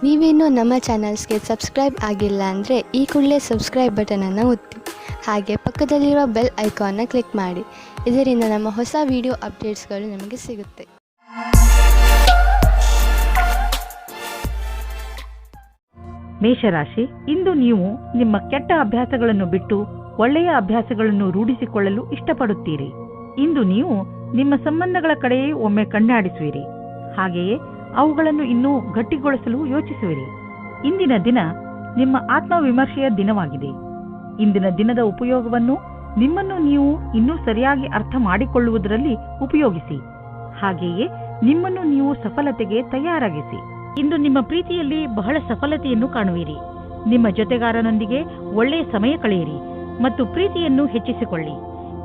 ನೀವೇನೂ ನಮ್ಮ ಚಾನಲ್ಸ್ಗೆ ಸಬ್ಸ್ಕ್ರೈಬ್ ಆಗಿಲ್ಲ ಅಂದರೆ ಈ ಕೂಡಲೇ ಸಬ್ಸ್ಕ್ರೈಬ್ ಬಟನನ್ನು ಒತ್ತಿ ಹಾಗೆ ಪಕ್ಕದಲ್ಲಿರುವ ಬೆಲ್ ಐಕಾನ್ನ ಕ್ಲಿಕ್ ಮಾಡಿ. ಇದರಿಂದ ನಮ್ಮ ಹೊಸ ವಿಡಿಯೋ ಅಪ್ಡೇಟ್ಸ್ಗಳು ನಿಮಗೆ ಸಿಗುತ್ತೆ. ಮೇಷರಾಶಿ, ಇಂದು ನೀವು ನಿಮ್ಮ ಕೆಟ್ಟ ಅಭ್ಯಾಸಗಳನ್ನು ಬಿಟ್ಟು ಒಳ್ಳೆಯ ಅಭ್ಯಾಸಗಳನ್ನು ರೂಢಿಸಿಕೊಳ್ಳಲು ಇಷ್ಟಪಡುತ್ತೀರಿ. ಇಂದು ನೀವು ನಿಮ್ಮ ಸಂಬಂಧಗಳ ಕಡೆಯೇ ಒಮ್ಮೆ ಕಣ್ಣಾಡಿಸುವಿರಿ. ಹಾಗೆಯೇ ಅವುಗಳನ್ನು ಇನ್ನೂ ಗಟ್ಟಿಗೊಳಿಸಲು ಯೋಚಿಸುವಿರಿ. ಇಂದಿನ ದಿನ ನಿಮ್ಮ ಆತ್ಮವಿಮರ್ಶೆಯ ದಿನವಾಗಿದೆ. ಇಂದಿನ ದಿನದ ಉಪಯೋಗವನ್ನು ನಿಮ್ಮನ್ನು ನೀವು ಇನ್ನೂ ಸರಿಯಾಗಿ ಅರ್ಥ ಮಾಡಿಕೊಳ್ಳುವುದರಲ್ಲಿ ಉಪಯೋಗಿಸಿ. ಹಾಗೆಯೇ ನಿಮ್ಮನ್ನು ನೀವು ಸಫಲತೆಗೆ ತಯಾರಾಗಿಸಿ. ಇಂದು ನಿಮ್ಮ ಪ್ರೀತಿಯಲ್ಲಿ ಬಹಳ ಸಫಲತೆಯನ್ನು ಕಾಣುವಿರಿ. ನಿಮ್ಮ ಜೊತೆಗಾರನೊಂದಿಗೆ ಒಳ್ಳೆಯ ಸಮಯ ಕಳೆಯಿರಿ ಮತ್ತು ಪ್ರೀತಿಯನ್ನು ಹೆಚ್ಚಿಸಿಕೊಳ್ಳಿ.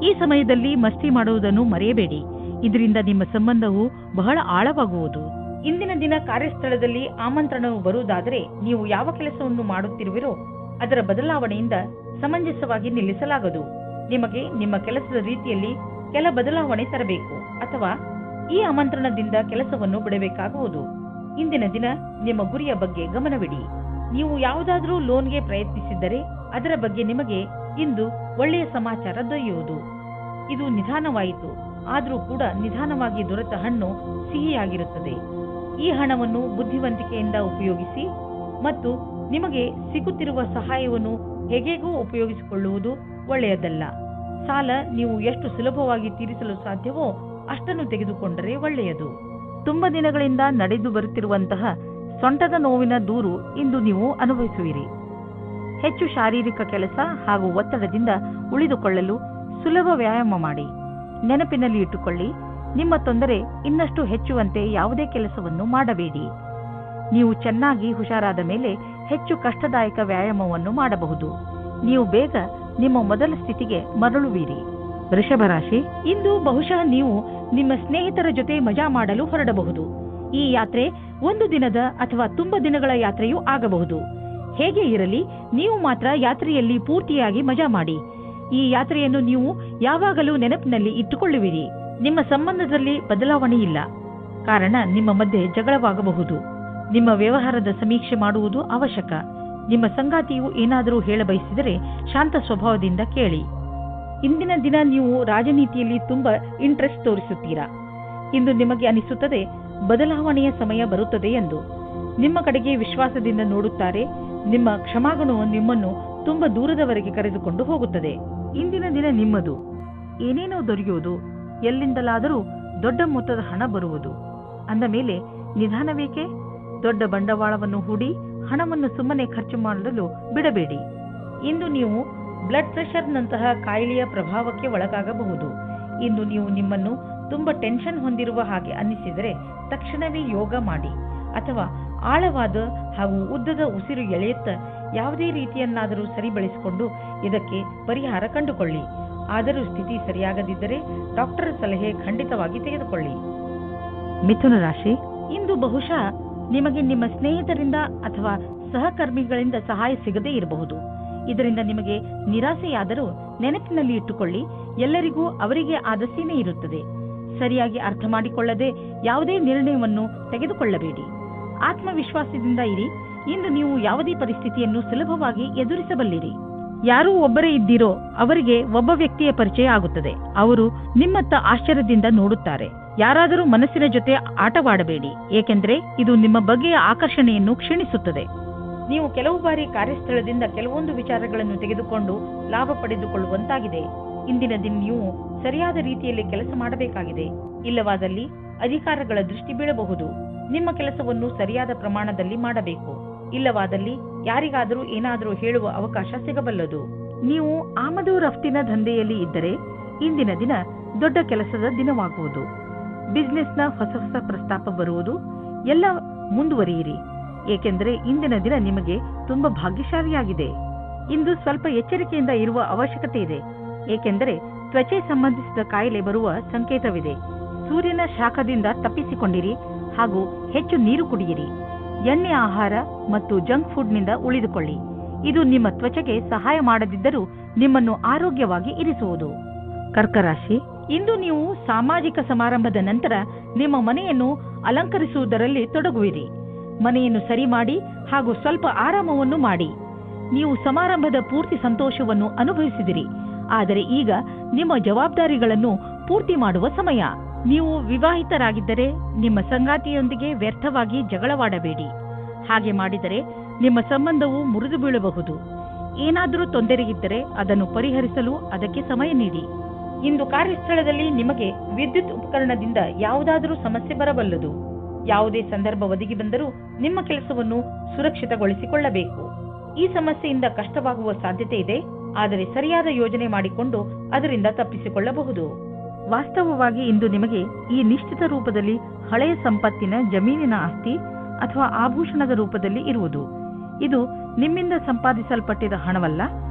ಈ ಸಮಯದಲ್ಲಿ ಮಸ್ತಿ ಮಾಡುವುದನ್ನು ಮರೆಯಬೇಡಿ. ಇದರಿಂದ ನಿಮ್ಮ ಸಂಬಂಧವು ಬಹಳ ಆಳವಾಗುವುದು. ಇಂದಿನ ದಿನ ಕಾರ್ಯಸ್ಥಳದಲ್ಲಿ ಆಮಂತ್ರಣವು ಬರುವುದಾದರೆ ನೀವು ಯಾವ ಕೆಲಸವನ್ನು ಮಾಡುತ್ತಿರುವಿರೋ ಅದರ ಬದಲಾವಣೆಯಿಂದ ಸಮಂಜಸವಾಗಿ ನಿಲ್ಲಿಸಲಾಗದು. ನಿಮಗೆ ನಿಮ್ಮ ಕೆಲಸದ ರೀತಿಯಲ್ಲಿ ಕೆಲ ಬದಲಾವಣೆ ತರಬೇಕು ಅಥವಾ ಈ ಆಮಂತ್ರಣದಿಂದ ಕೆಲಸವನ್ನು ಬಿಡಬೇಕಾಗುವುದು. ಇಂದಿನ ದಿನ ನಿಮ್ಮ ಗುರಿಯ ಬಗ್ಗೆ ಗಮನವಿಡಿ. ನೀವು ಯಾವುದಾದರೂ ಲೋನ್ಗೆ ಪ್ರಯತ್ನಿಸಿದ್ದರೆ ಅದರ ಬಗ್ಗೆ ನಿಮಗೆ ಇಂದು ಒಳ್ಳೆಯ ಸಮಾಚಾರ ದೊರೆಯುವುದು. ಇದು ನಿಧಾನವಾಯಿತು, ಆದರೂ ಕೂಡ ನಿಧಾನವಾಗಿ ದೊರೆತ ಹಣ್ಣು ಸಿಹಿಯಾಗಿರುತ್ತದೆ. ಈ ಹಣವನ್ನು ಬುದ್ಧಿವಂತಿಕೆಯಿಂದ ಉಪಯೋಗಿಸಿ ಮತ್ತು ನಿಮಗೆ ಸಿಗುತ್ತಿರುವ ಸಹಾಯವನ್ನು ಹೇಗೇಗೂ ಉಪಯೋಗಿಸಿಕೊಳ್ಳುವುದು ಒಳ್ಳೆಯದಲ್ಲ. ಸಾಲ ನೀವು ಎಷ್ಟು ಸುಲಭವಾಗಿ ತೀರಿಸಲು ಸಾಧ್ಯವೋ ಅಷ್ಟನ್ನು ತೆಗೆದುಕೊಂಡರೆ ಒಳ್ಳೆಯದು. ತುಂಬ ದಿನಗಳಿಂದ ನಡೆದು ಬರುತ್ತಿರುವಂತಹ ಸೊಂಟದ ನೋವಿನ ದೂರು ಇಂದು ನೀವು ಅನುಭವಿಸುವಿರಿ. ಹೆಚ್ಚು ಶಾರೀರಿಕ ಕೆಲಸ ಹಾಗೂ ಒತ್ತಡದಿಂದ ಉಳಿದುಕೊಳ್ಳಲು ಸುಲಭ ವ್ಯಾಯಾಮ ಮಾಡಿ. ನೆನಪಿನಲ್ಲಿ ಇಟ್ಟುಕೊಳ್ಳಿ, ನಿಮ್ಮ ತೊಂದರೆ ಇನ್ನಷ್ಟು ಹೆಚ್ಚುವಂತೆ ಯಾವುದೇ ಕೆಲಸವನ್ನು ಮಾಡಬೇಡಿ. ನೀವು ಚೆನ್ನಾಗಿ ಹುಷಾರಾದ ಮೇಲೆ ಹೆಚ್ಚು ಕಷ್ಟದಾಯಕ ವ್ಯಾಯಾಮವನ್ನು ಮಾಡಬಹುದು. ನೀವು ಬೇಗ ನಿಮ್ಮ ಮೊದಲ ಸ್ಥಿತಿಗೆ ಮರಳುವಿರಿ. ವೃಷಭ ರಾಶಿ, ಇಂದು ಬಹುಶಃ ನೀವು ನಿಮ್ಮ ಸ್ನೇಹಿತರ ಜೊತೆ ಮಜಾ ಮಾಡಲು ಹೊರಡಬಹುದು. ಈ ಯಾತ್ರೆ ಒಂದು ದಿನದ ಅಥವಾ ತುಂಬ ದಿನಗಳ ಯಾತ್ರೆಯೂ ಆಗಬಹುದು. ಹೇಗೆ ಇರಲಿ, ನೀವು ಮಾತ್ರ ಯಾತ್ರೆಯಲ್ಲಿ ಪೂರ್ತಿಯಾಗಿ ಮಜಾ ಮಾಡಿ. ಈ ಯಾತ್ರೆಯನ್ನು ನೀವು ಯಾವಾಗಲೂ ನೆನಪಿನಲ್ಲಿ ಇಟ್ಟುಕೊಳ್ಳುವಿರಿ. ನಿಮ್ಮ ಸಂಬಂಧದಲ್ಲಿ ಬದಲಾವಣೆ ಇಲ್ಲ, ಕಾರಣ ನಿಮ್ಮ ಮಧ್ಯೆ ಜಗಳವಾಗಬಹುದು. ನಿಮ್ಮ ವ್ಯವಹಾರದ ಸಮೀಕ್ಷೆ ಮಾಡುವುದು ಅವಶ್ಯಕ. ನಿಮ್ಮ ಸಂಗಾತಿಯು ಏನಾದರೂ ಹೇಳಬಯಸಿದರೆ ಶಾಂತ ಸ್ವಭಾವದಿಂದ ಕೇಳಿ. ಇಂದಿನ ದಿನ ನೀವು ರಾಜನೀತಿಯಲ್ಲಿ ತುಂಬಾ ಇಂಟ್ರೆಸ್ಟ್ ತೋರಿಸುತ್ತೀರಾ. ಇಂದು ನಿಮಗೆ ಅನಿಸುತ್ತದೆ ಬದಲಾವಣೆಯ ಸಮಯ ಬರುತ್ತದೆ ಎಂದು. ನಿಮ್ಮ ಕಡೆಗೆ ವಿಶ್ವಾಸದಿಂದ ನೋಡುತ್ತಾರೆ. ನಿಮ್ಮ ಕ್ಷಮಾಗುಣವು ನಿಮ್ಮನ್ನು ತುಂಬಾ ದೂರದವರೆಗೆ ಕರೆದುಕೊಂಡು ಹೋಗುತ್ತದೆ. ಇಂದಿನ ದಿನ ನಿಮ್ಮದು. ಏನೇನೋ ದೊರೆಯುವುದು, ಎಲ್ಲಿಂದಲಾದರೂ ದೊಡ್ಡ ಮೊತ್ತದ ಹಣ ಬರುವುದು. ಅಂದ ಮೇಲೆ ನಿಧಾನವೇಕೆ? ದೊಡ್ಡ ಬಂಡವಾಳವನ್ನು ಹೂಡಿ ಹಣವನ್ನು ಸುಮ್ಮನೆ ಖರ್ಚು ಮಾಡಲು ಬಿಡಬೇಡಿ. ಇಂದು ನೀವು ಬ್ಲಡ್ ಪ್ರೆಷರ್ನಂತಹ ಕಾಯಿಲೆಯ ಪ್ರಭಾವಕ್ಕೆ ಒಳಗಾಗಬಹುದು. ಇಂದು ನೀವು ನಿಮ್ಮನ್ನು ತುಂಬಾ ಟೆನ್ಷನ್ ಹೊಂದಿರುವ ಹಾಗೆ ಅನ್ನಿಸಿದರೆ ತಕ್ಷಣವೇ ಯೋಗ ಮಾಡಿ ಅಥವಾ ಆಳವಾದ ಹಾಗೂ ಉದ್ದದ ಉಸಿರು ಎಳೆಯುತ್ತ ಯಾವುದೇ ರೀತಿಯನ್ನಾದರೂ ಸರಿಪಡಿಸಿಕೊಂಡು ಇದಕ್ಕೆ ಪರಿಹಾರ ಕಂಡುಕೊಳ್ಳಿ. ಆದರೂ ಸ್ಥಿತಿ ಸರಿಯಾಗದಿದ್ದರೆ ಡಾಕ್ಟರ್ ಸಲಹೆ ಖಂಡಿತವಾಗಿ ತೆಗೆದುಕೊಳ್ಳಿ. ಮಿಥುನ ರಾಶಿ, ಇಂದು ಬಹುಶಃ ನಿಮಗೆ ನಿಮ್ಮ ಸ್ನೇಹಿತರಿಂದ ಅಥವಾ ಸಹಕರ್ಮಿಗಳಿಂದ ಸಹಾಯ ಸಿಗದೇ ಇರಬಹುದು. ಇದರಿಂದ ನಿಮಗೆ ನಿರಾಸೆಯಾದರೂ ನೆನಪಿನಲ್ಲಿ ಇಟ್ಟುಕೊಳ್ಳಿ, ಎಲ್ಲರಿಗೂ ಅವರಿಗೆ ಆದ ಸೀಮೆ ಇರುತ್ತದೆ. ಸರಿಯಾಗಿ ಅರ್ಥ ಮಾಡಿಕೊಳ್ಳದೆ ಯಾವುದೇ ನಿರ್ಣಯವನ್ನು ತೆಗೆದುಕೊಳ್ಳಬೇಡಿ. ಆತ್ಮವಿಶ್ವಾಸದಿಂದ ಇರಿ. ಇಂದು ನೀವು ಯಾವುದೇ ಪರಿಸ್ಥಿತಿಯನ್ನು ಸುಲಭವಾಗಿ ಎದುರಿಸಬಲ್ಲಿರಿ. ಯಾರೂ ಒಬ್ಬರೇ ಇದ್ದೀರೋ ಅವರಿಗೆ ಒಬ್ಬ ವ್ಯಕ್ತಿಯ ಪರಿಚಯ ಆಗುತ್ತದೆ. ಅವರು ನಿಮ್ಮತ್ತ ಆಶ್ಚರ್ಯದಿಂದ ನೋಡುತ್ತಾರೆ. ಯಾರಾದರೂ ಮನಸ್ಸಿನ ಜೊತೆ ಆಟವಾಡಬೇಡಿ, ಏಕೆಂದರೆ ಇದು ನಿಮ್ಮ ಬಗೆಯ ಆಕರ್ಷಣೆಯನ್ನು ಕ್ಷೀಣಿಸುತ್ತದೆ. ನೀವು ಕೆಲವು ಬಾರಿ ಕಾರ್ಯಸ್ಥಳದಿಂದ ಕೆಲವೊಂದು ವಿಚಾರಗಳನ್ನು ತೆಗೆದುಕೊಂಡು ಲಾಭ ಪಡೆದುಕೊಳ್ಳುವಂತಾಗಿದೆ. ಇಂದಿನ ದಿನ ನೀವು ಸರಿಯಾದ ರೀತಿಯಲ್ಲಿ ಕೆಲಸ ಮಾಡಬೇಕಾಗಿದೆ. ಇಲ್ಲವಾದಲ್ಲಿ ಅಧಿಕಾರಗಳ ದೃಷ್ಟಿ ಬೀಳಬಹುದು. ನಿಮ್ಮ ಕೆಲಸವನ್ನು ಸರಿಯಾದ ಪ್ರಮಾಣದಲ್ಲಿ ಮಾಡಬೇಕು. ಇಲ್ಲವಾದಲ್ಲಿ ಯಾರಿಗಾದರೂ ಏನಾದರೂ ಹೇಳುವ ಅವಕಾಶ ಸಿಗಬಲ್ಲದು. ನೀವು ಆಮದು ರಫ್ತಿನ ದಂಧೆಯಲ್ಲಿ ಇದ್ದರೆ ಇಂದಿನ ದಿನ ದೊಡ್ಡ ಕೆಲಸದ ದಿನವಾಗುವುದು. ಬಿಸಿನೆಸ್ನ ಹೊಸ ಹೊಸ ಪ್ರಸ್ತಾಪ ಬರುವುದು. ಎಲ್ಲ ಮುಂದುವರಿಯಿರಿ, ಏಕೆಂದರೆ ಇಂದಿನ ದಿನ ನಿಮಗೆ ತುಂಬಾ ಭಾಗ್ಯಶಾಲಿಯಾಗಿದೆ. ಇಂದು ಸ್ವಲ್ಪ ಎಚ್ಚರಿಕೆಯಿಂದ ಇರುವ ಅವಶ್ಯಕತೆ ಇದೆ, ಏಕೆಂದರೆ ತ್ವಚೆ ಸಂಬಂಧಿಸಿದ ಕಾಯಿಲೆ ಬರುವ ಸಂಕೇತವಿದೆ. ಸೂರ್ಯನ ಶಾಖದಿಂದ ತಪ್ಪಿಸಿಕೊಂಡಿರಿ ಹಾಗೂ ಹೆಚ್ಚು ನೀರು ಕುಡಿಯಿರಿ. ಎಣ್ಣೆ ಆಹಾರ ಮತ್ತು ಜಂಕ್ ಫುಡ್ನಿಂದ ಉಳಿದುಕೊಳ್ಳಿ. ಇದು ನಿಮ್ಮ ತ್ವಚೆಗೆ ಸಹಾಯ ಮಾಡದಿದ್ದರೂ ನಿಮ್ಮನ್ನು ಆರೋಗ್ಯವಾಗಿ ಇರಿಸುವುದು. ಕರ್ಕರಾಶಿ, ಇಂದು ನೀವು ಸಾಮಾಜಿಕ ಸಮಾರಂಭದ ನಂತರ ನಿಮ್ಮ ಮನೆಯನ್ನು ಅಲಂಕರಿಸುವುದರಲ್ಲಿ ತೊಡಗುವಿರಿ. ಮನೆಯನ್ನು ಸರಿ ಮಾಡಿ ಹಾಗೂ ಸ್ವಲ್ಪ ಆರಾಮವನ್ನು ಮಾಡಿ. ನೀವು ಸಮಾರಂಭದ ಪೂರ್ತಿ ಸಂತೋಷವನ್ನು ಅನುಭವಿಸಿದಿರಿ. ಆದರೆ ಈಗ ನಿಮ್ಮ ಜವಾಬ್ದಾರಿಗಳನ್ನು ಪೂರ್ತಿ ಮಾಡುವ ಸಮಯ. ನೀವು ವಿವಾಹಿತರಾಗಿದ್ದರೆ ನಿಮ್ಮ ಸಂಗಾತಿಯೊಂದಿಗೆ ವ್ಯರ್ಥವಾಗಿ ಜಗಳವಾಡಬೇಡಿ. ಹಾಗೆ ಮಾಡಿದರೆ ನಿಮ್ಮ ಸಂಬಂಧವು ಮುರಿದು ಬೀಳಬಹುದು. ಏನಾದರೂ ತೊಂದರೆಯಿದ್ದರೆ ಅದನ್ನು ಪರಿಹರಿಸಲು ಅದಕ್ಕೆ ಸಮಯ ನೀಡಿ. ಇಂದು ಕಾರ್ಯಸ್ಥಳದಲ್ಲಿ ನಿಮಗೆ ವಿದ್ಯುತ್ ಉಪಕರಣದಿಂದ ಯಾವುದಾದರೂ ಸಮಸ್ಯೆ ಬರಬಲ್ಲದು. ಯಾವುದೇ ಸಂದರ್ಭ ಒದಗಿ ಬಂದರೂ ನಿಮ್ಮ ಕೆಲಸವನ್ನು ಸುರಕ್ಷಿತಗೊಳಿಸಿಕೊಳ್ಳಬೇಕು. ಈ ಸಮಸ್ಯೆಯಿಂದ ಕಷ್ಟವಾಗುವ ಸಾಧ್ಯತೆ ಇದೆ, ಆದರೆ ಸರಿಯಾದ ಯೋಜನೆ ಮಾಡಿಕೊಂಡು ಅದರಿಂದ ತಪ್ಪಿಸಿಕೊಳ್ಳಬಹುದು. ವಾಸ್ತವವಾಗಿ ಇಂದು ನಿಮಗೆ ಈ ನಿಶ್ಚಿತ ರೂಪದಲ್ಲಿ ಹಳೆಯ ಸಂಪತ್ತಿನ ಜಮೀನಿನ ಆಸ್ತಿ ಅಥವಾ ಆಭೂಷಣದ ರೂಪದಲ್ಲಿ ಇರುವುದು. ಇದು ನಿಮ್ಮಿಂದ ಸಂಪಾದಿಸಲ್ಪಟ್ಟಿದ ಹಣವಲ್ಲ.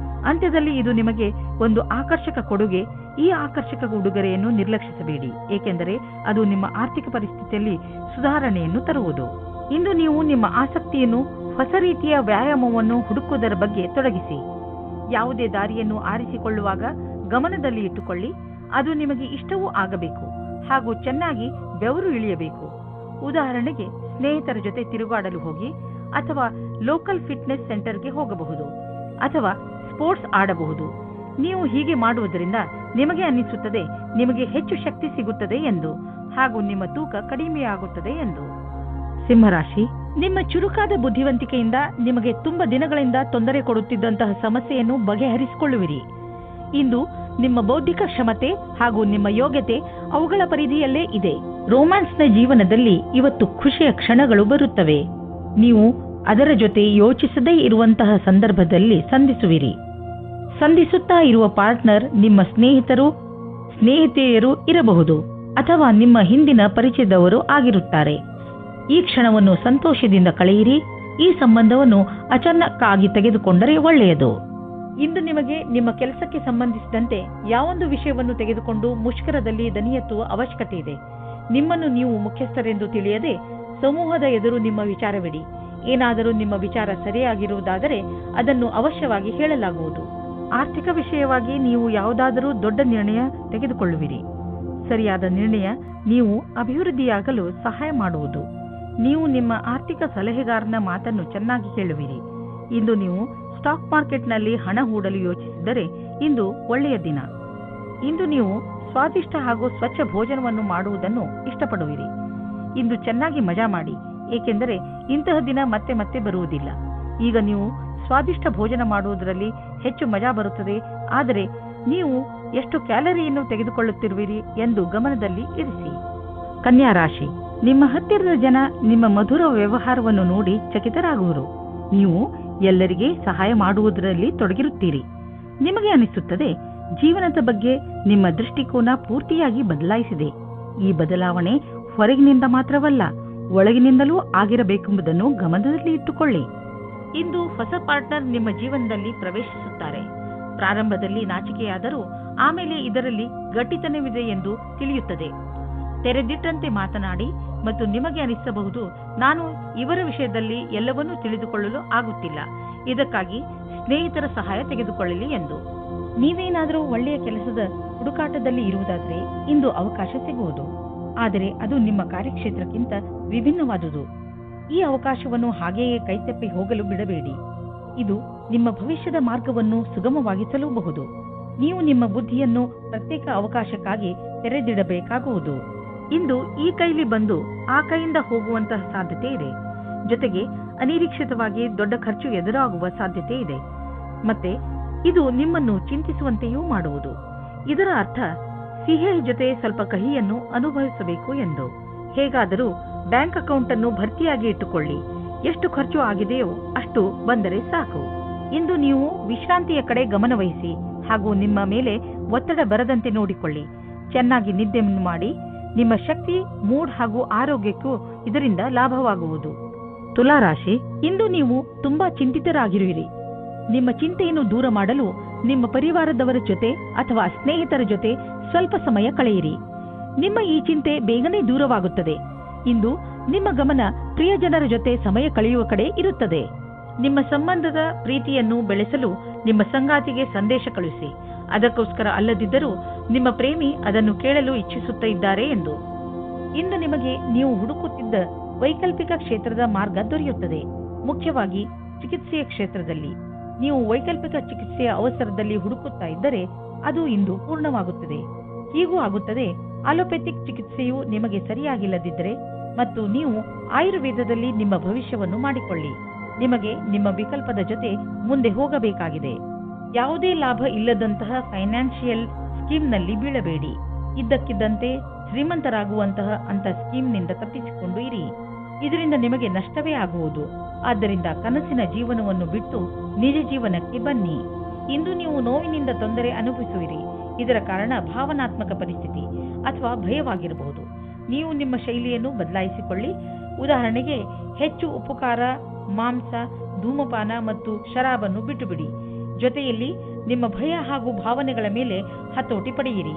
ಅಂತ್ಯದಲ್ಲಿ ಇದು ನಿಮಗೆ ಒಂದು ಆಕರ್ಷಕ ಕೊಡುಗೆ. ಈ ಆಕರ್ಷಕ ಉಡುಗೊರೆಯನ್ನು ನಿರ್ಲಕ್ಷಿಸಬೇಡಿ, ಏಕೆಂದರೆ ಅದು ನಿಮ್ಮ ಆರ್ಥಿಕ ಪರಿಸ್ಥಿತಿಯಲ್ಲಿ ಸುಧಾರಣೆಯನ್ನು ತರುವುದು. ಇಂದು ನೀವು ನಿಮ್ಮ ಆಸಕ್ತಿಯನ್ನು ಹೊಸ ರೀತಿಯ ವ್ಯಾಯಾಮವನ್ನು ಹುಡುಕುವುದರ ಬಗ್ಗೆ ತೊಡಗಿಸಿ. ಯಾವುದೇ ದಾರಿಯನ್ನು ಆರಿಸಿಕೊಳ್ಳುವಾಗ ಗಮನದಲ್ಲಿ ಇಟ್ಟುಕೊಳ್ಳಿ, ಅದು ನಿಮಗೆ ಇಷ್ಟವೂ ಆಗಬೇಕು ಹಾಗೂ ಚೆನ್ನಾಗಿ ಬೆವರು ಇಳಿಯಬೇಕು. ಉದಾಹರಣೆಗೆ, ಸ್ನೇಹಿತರ ಜೊತೆ ತಿರುಗಾಡಲು ಹೋಗಿ, ಅಥವಾ ಲೋಕಲ್ ಫಿಟ್ನೆಸ್ ಸೆಂಟರ್ಗೆ ಹೋಗಬಹುದು, ಅಥವಾ ಸ್ಪೋರ್ಟ್ಸ್ ಆಡಬಹುದು. ನೀವು ಹೀಗೆ ಮಾಡುವುದರಿಂದ ನಿಮಗೆ ಅನ್ನಿಸುತ್ತದೆ ನಿಮಗೆ ಹೆಚ್ಚು ಶಕ್ತಿ ಸಿಗುತ್ತದೆ ಎಂದು, ಹಾಗೂ ನಿಮ್ಮ ತೂಕ ಕಡಿಮೆಯಾಗುತ್ತದೆ ಎಂದು. ಸಿಂಹರಾಶಿ, ನಿಮ್ಮ ಚುರುಕಾದ ಬುದ್ಧಿವಂತಿಕೆಯಿಂದ ನಿಮಗೆ ತುಂಬ ದಿನಗಳಿಂದ ತೊಂದರೆ ಕೊಡುತ್ತಿದ್ದಂತಹ ಸಮಸ್ಯೆಯನ್ನು ಬಗೆಹರಿಸಿಕೊಳ್ಳುವಿರಿ. ಇಂದು ನಿಮ್ಮ ಬೌದ್ಧಿಕ ಕ್ಷಮತೆ ಹಾಗೂ ನಿಮ್ಮ ಯೋಗ್ಯತೆ ಅವುಗಳ ಪರಿಧಿಯಲ್ಲೇ ಇದೆ. ರೋಮ್ಯಾನ್ಸ್ನ ಜೀವನದಲ್ಲಿ ಇವತ್ತು ಖುಷಿಯ ಕ್ಷಣಗಳು ಬರುತ್ತವೆ. ನೀವು ಅದರ ಜೊತೆ ಯೋಚಿಸದೇ ಇರುವಂತಹ ಸಂದರ್ಭದಲ್ಲಿ ಸಂಧಿಸುವಿರಿ. ಸಂಧಿಸುತ್ತಾ ಇರುವ ಪಾರ್ಟ್ನರ್ ನಿಮ್ಮ ಸ್ನೇಹಿತೆಯರು ಇರಬಹುದು, ಅಥವಾ ನಿಮ್ಮ ಹಿಂದಿನ ಪರಿಚಯದವರು ಆಗಿರುತ್ತಾರೆ. ಈ ಕ್ಷಣವನ್ನು ಸಂತೋಷದಿಂದ ಕಳೆಯಿರಿ. ಈ ಸಂಬಂಧವನ್ನು ಅಚಾನಕ್ಕಾಗಿ ತೆಗೆದುಕೊಂಡರೆ ಒಳ್ಳೆಯದು. ಇಂದು ನಿಮಗೆ ನಿಮ್ಮ ಕೆಲಸಕ್ಕೆ ಸಂಬಂಧಿಸಿದಂತೆ ಯಾವೊಂದು ವಿಷಯವನ್ನು ತೆಗೆದುಕೊಂಡು ಮುಷ್ಕರದಲ್ಲಿ ದನಿ ಎತ್ತುವ ಅವಶ್ಯಕತೆ ಇದೆ. ನಿಮ್ಮನ್ನು ನೀವು ಮುಖ್ಯಸ್ಥರೆಂದು ತಿಳಿಯದೆ ಸಮೂಹದ ಎದುರು ನಿಮ್ಮ ವಿಚಾರವಿಡಿ. ಏನಾದರೂ ನಿಮ್ಮ ವಿಚಾರ ಸರಿಯಾಗಿರುವುದಾದರೆ ಅದನ್ನು ಅವಶ್ಯವಾಗಿ ಹೇಳಲಾಗುವುದು. ಆರ್ಥಿಕ ವಿಷಯವಾಗಿ ನೀವು ಯಾವುದಾದರೂ ದೊಡ್ಡ ನಿರ್ಣಯ ತೆಗೆದುಕೊಳ್ಳುವಿರಿ. ಸರಿಯಾದ ನಿರ್ಣಯ ನೀವು ಅಭಿವೃದ್ಧಿಯಾಗಲು ಸಹಾಯ ಮಾಡುವುದು. ನೀವು ನಿಮ್ಮ ಆರ್ಥಿಕ ಸಲಹೆಗಾರನ ಮಾತನ್ನು ಚೆನ್ನಾಗಿ ಕೇಳುವಿರಿ. ಇಂದು ನೀವು ಸ್ಟಾಕ್ ಮಾರ್ಕೆಟ್ನಲ್ಲಿ ಹಣ ಹೂಡಲು ಯೋಚಿಸಿದರೆ ಇಂದು ಒಳ್ಳೆಯ ದಿನ. ಇಂದು ನೀವು ಸ್ವಾದಿಷ್ಟ ಹಾಗೂ ಸ್ವಚ್ಛ ಭೋಜನವನ್ನು ಮಾಡುವುದನ್ನು ಇಷ್ಟಪಡುವಿರಿ. ಇಂದು ಚೆನ್ನಾಗಿ ಮಜಾ ಮಾಡಿ, ಏಕೆಂದರೆ ಇಂತಹ ದಿನ ಮತ್ತೆ ಮತ್ತೆ ಬರುವುದಿಲ್ಲ. ಈಗ ನೀವು ಸ್ವಾದಿಷ್ಟ ಭೋಜನ ಮಾಡುವುದರಲ್ಲಿ ಹೆಚ್ಚು ಮಜಾ ಬರುತ್ತದೆ, ಆದರೆ ನೀವು ಎಷ್ಟು ಕ್ಯಾಲರಿಯನ್ನು ತೆಗೆದುಕೊಳ್ಳುತ್ತಿರುವಿರಿ ಎಂದು ಗಮನದಲ್ಲಿ ಇರಿಸಿ. ಕನ್ಯಾ ರಾಶಿ, ನಿಮ್ಮ ಹತ್ತಿರದ ಜನ ನಿಮ್ಮ ಮಧುರ ವ್ಯವಹಾರವನ್ನು ನೋಡಿ ಚಕಿತರಾಗುವರು. ನೀವು ಎಲ್ಲರಿಗೆ ಸಹಾಯ ಮಾಡುವುದರಲ್ಲಿ ತೊಡಗಿರುತ್ತೀರಿ. ನಿಮಗೆ ಅನಿಸುತ್ತದೆ ಜೀವನದ ಬಗ್ಗೆ ನಿಮ್ಮ ದೃಷ್ಟಿಕೋನ ಪೂರ್ತಿಯಾಗಿ ಬದಲಾಯಿಸಿದೆ. ಈ ಬದಲಾವಣೆ ಹೊರಗಿನಿಂದ ಮಾತ್ರವಲ್ಲ, ಒಳಗಿನಿಂದಲೂ ಆಗಿರಬೇಕೆಂಬುದನ್ನು ಗಮನದಲ್ಲಿ ಇಟ್ಟುಕೊಳ್ಳಿ. ಇಂದು ಹೊಸ ಪಾರ್ಟ್ನರ್ ನಿಮ್ಮ ಜೀವನದಲ್ಲಿ ಪ್ರವೇಶಿಸುತ್ತಾರೆ. ಪ್ರಾರಂಭದಲ್ಲಿ ನಾಚಿಕೆಯಾದರೂ ಆಮೇಲೆ ಇದರಲ್ಲಿ ಗಟ್ಟಿತನವಿದೆ ಎಂದು ತಿಳಿಯುತ್ತದೆ. ತೆರೆದಿಟ್ಟಂತೆ ಮಾತನಾಡಿ ಮತ್ತು ನಿಮಗೆ ಅನಿಸಬಹುದು, ನಾನು ಇವರ ವಿಷಯದಲ್ಲಿ ಎಲ್ಲವನ್ನೂ ತಿಳಿದುಕೊಳ್ಳಲು ಆಗುತ್ತಿಲ್ಲ, ಇದಕ್ಕಾಗಿ ಸ್ನೇಹಿತರ ಸಹಾಯ ತೆಗೆದುಕೊಳ್ಳಲಿ ಎಂದು. ನೀವೇನಾದರೂ ಒಳ್ಳೆಯ ಕೆಲಸದ ಹುಡುಕಾಟದಲ್ಲಿ ಇರುವುದಾದರೆ ಇಂದು ಅವಕಾಶ ಸಿಗುವುದು, ಆದರೆ ಅದು ನಿಮ್ಮ ಕಾರ್ಯಕ್ಷೇತ್ರಕ್ಕಿಂತ ವಿಭಿನ್ನವಾದುದು. ಈ ಅವಕಾಶವನ್ನು ಹಾಗೆಯೇ ಕೈತಪ್ಪಿ ಹೋಗಲು ಬಿಡಬೇಡಿ. ಇದು ನಿಮ್ಮ ಭವಿಷ್ಯದ ಮಾರ್ಗವನ್ನು ಸುಗಮವಾಗಿಸಲೂಬಹುದು. ನೀವು ನಿಮ್ಮ ಬುದ್ಧಿಯನ್ನು ಪ್ರತ್ಯೇಕ ಅವಕಾಶಕ್ಕಾಗಿ ತೆರೆದಿಡಬೇಕಾಗುವುದು. ಇಂದು ಈ ಕೈಲಿ ಬಂದು ಆ ಕೈಯಿಂದ ಹೋಗುವಂತಹ ಸಾಧ್ಯತೆ ಇದೆ. ಜೊತೆಗೆ ಅನಿರೀಕ್ಷಿತವಾಗಿ ದೊಡ್ಡ ಖರ್ಚು ಎದುರಾಗುವ ಸಾಧ್ಯತೆ ಇದೆ. ಮತ್ತೆ ಇದು ನಿಮ್ಮನ್ನು ಚಿಂತಿಸುವಂತೆಯೂ ಮಾಡುವುದು. ಇದರ ಅರ್ಥ ಸಿಹಿಯ ಜೊತೆ ಸ್ವಲ್ಪ ಕಹಿಯನ್ನು ಅನುಭವಿಸಬೇಕು ಎಂದು. ಹೇಗಾದರೂ ಬ್ಯಾಂಕ್ ಅಕೌಂಟ್ ಅನ್ನು ಭರ್ತಿಯಾಗಿ ಇಟ್ಟುಕೊಳ್ಳಿ. ಎಷ್ಟು ಖರ್ಚು ಆಗಿದೆಯೋ ಅಷ್ಟು ಬಂದರೆ ಸಾಕು. ಇಂದು ನೀವು ವಿಶ್ರಾಂತಿಯ ಕಡೆ ಗಮನವಹಿಸಿ ಹಾಗೂ ನಿಮ್ಮ ಮೇಲೆ ಒತ್ತಡ ಬರದಂತೆ ನೋಡಿಕೊಳ್ಳಿ. ಚೆನ್ನಾಗಿ ನಿದ್ದೆ ಮಾಡಿ. ನಿಮ್ಮ ಶಕ್ತಿ, ಮೂಡ್ ಹಾಗೂ ಆರೋಗ್ಯಕ್ಕೂ ಇದರಿಂದ ಲಾಭವಾಗುವುದು. ತುಲಾರಾಶಿ, ಇಂದು ನೀವು ತುಂಬಾ ಚಿಂತಿತರಾಗಿರುವಿರಿ. ನಿಮ್ಮ ಚಿಂತೆಯನ್ನು ದೂರ ಮಾಡಲು ನಿಮ್ಮ ಪರಿವಾರದವರ ಜೊತೆ ಅಥವಾ ಸ್ನೇಹಿತರ ಜೊತೆ ಸ್ವಲ್ಪ ಸಮಯ ಕಳೆಯಿರಿ. ನಿಮ್ಮ ಈ ಚಿಂತೆ ಬೇಗನೆ ದೂರವಾಗುತ್ತದೆ. ಇಂದು ನಿಮ್ಮ ಗಮನ ಪ್ರಿಯಜನರ ಜೊತೆ ಸಮಯ ಕಳೆಯುವ ಕಡೆ ಇರುತ್ತದೆ. ನಿಮ್ಮ ಸಂಬಂಧದ ಪ್ರೀತಿಯನ್ನು ಬೆಳೆಸಲು ನಿಮ್ಮ ಸಂಗಾತಿಗೆ ಸಂದೇಶ ಕಳುಹಿಸಿ. ಅದಕ್ಕೋಸ್ಕರ ಅಲ್ಲದಿದ್ದರೂ ನಿಮ್ಮ ಪ್ರೇಮಿ ಅದನ್ನು ಕೇಳಲು ಇಚ್ಛಿಸುತ್ತಿದ್ದಾರೆ ಎಂದು. ಇಂದು ನಿಮಗೆ ನೀವು ಹುಡುಕುತ್ತಿದ್ದ ವೈಕಲ್ಪಿಕ ಕ್ಷೇತ್ರದ ಮಾರ್ಗ ದೊರೆಯುತ್ತದೆ. ಮುಖ್ಯವಾಗಿ ಚಿಕಿತ್ಸೆಯ ಕ್ಷೇತ್ರದಲ್ಲಿ ನೀವು ವೈಕಲ್ಪಿಕ ಚಿಕಿತ್ಸೆಯ ಅವಸರದಲ್ಲಿ ಹುಡುಕುತ್ತಾ ಇದ್ದರೆ ಅದು ಇಂದು ಪೂರ್ಣವಾಗುತ್ತದೆ. ಹೀಗೂ ಆಗುತ್ತದೆ, ಆಲೋಪ್ಯಾಥಿಕ್ ಚಿಕಿತ್ಸೆಯು ನಿಮಗೆ ಸರಿಯಾಗಿಲ್ಲದಿದ್ದರೆ ಮತ್ತು ನೀವು ಆಯುರ್ವೇದದಲ್ಲಿ ನಿಮ್ಮ ಭವಿಷ್ಯವನ್ನು ಮಾಡಿಕೊಳ್ಳಿ. ನಿಮಗೆ ನಿಮ್ಮ ವಿಕಲ್ಪದ ಜೊತೆ ಮುಂದೆ ಹೋಗಬೇಕಾಗಿದೆ. ಯಾವುದೇ ಲಾಭ ಇಲ್ಲದಂತಹ ಫೈನಾನ್ಷಿಯಲ್ ಸ್ಕೀಮ್ನಲ್ಲಿ ಬೀಳಬೇಡಿ. ಇದ್ದಕ್ಕಿದ್ದಂತೆ ಶ್ರೀಮಂತರಾಗುವಂತಹ ಅಂತ ಸ್ಕೀಮ್ನಿಂದ ತಪ್ಪಿಸಿಕೊಂಡು ಇರಿ. ಇದರಿಂದ ನಿಮಗೆ ನಷ್ಟವೇ ಆಗುವುದು. ಆದ್ದರಿಂದ ಕನಸಿನ ಜೀವನವನ್ನು ಬಿಟ್ಟು ನಿಜ ಜೀವನಕ್ಕೆ ಬನ್ನಿ. ಇಂದು ನೀವು ನೋವಿನಿಂದ ತೊಂದರೆ ಅನುಭವಿಸುವಿರಿ. ಇದರ ಕಾರಣ ಭಾವನಾತ್ಮಕ ಪರಿಸ್ಥಿತಿ ಅಥವಾ ಭಯವಾಗಿರಬಹುದು. ನೀವು ನಿಮ್ಮ ಶೈಲಿಯನ್ನು ಬದಲಾಯಿಸಿಕೊಳ್ಳಿ. ಉದಾಹರಣೆಗೆ, ಹೆಚ್ಚು ಉಪ್ಪು ಖಾರ, ಮಾಂಸ, ಧೂಮಪಾನ ಮತ್ತು ಶರಾಬನ್ನು ಬಿಟ್ಟುಬಿಡಿ. ಜೊತೆಯಲ್ಲಿ ನಿಮ್ಮ ಭಯ ಹಾಗೂ ಭಾವನೆಗಳ ಮೇಲೆ ಹತೋಟಿ ಪಡೆಯಿರಿ.